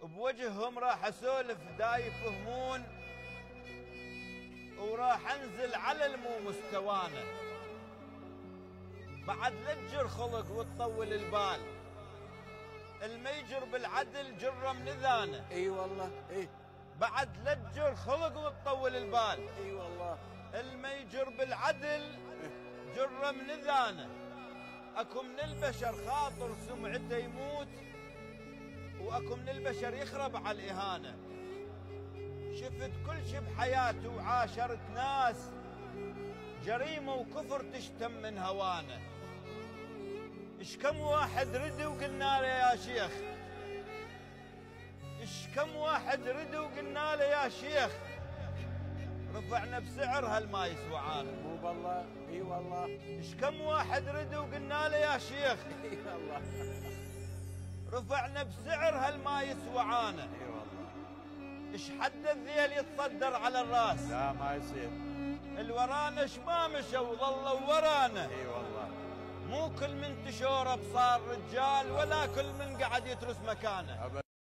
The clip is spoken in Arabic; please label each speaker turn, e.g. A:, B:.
A: بوجههم راح اسولف دا يفهمون، وراح انزل على المو مستوانا. بعد لا تجر خلق وتطول البال، الميجر بالعدل جره من اذانه.
B: اي والله اي.
A: بعد لا تجر خلق وتطول البال،
B: اي والله.
A: الميجر بالعدل جره من اذانه. اكو من البشر خاطر سمعته يموت، واكو من البشر يخرب على الاهانه. شفت كل شي بحياتي وعاشرت ناس جريمه وكفر تشتم من هوانه. اش كم واحد ردي وقلنا له يا شيخ، اش كم واحد ردي وقلنا له يا شيخ، رفعنا بسعر هالما يسوى عانا.
B: مو بالله. اي والله.
A: اش كم واحد ردي وقلنا له يا شيخ،
B: اي والله.
A: رفعنا بسعر هالما يسوى عانا.
B: اي والله.
A: اش حد الذيل يتصدر على الراس،
B: لا ما يصير.
A: الورانا اش ما مشوا وظلوا ورانا.
B: اي والله.
A: مو كل من تشورب صار رجال، ولا كل من قعد يترس مكانه.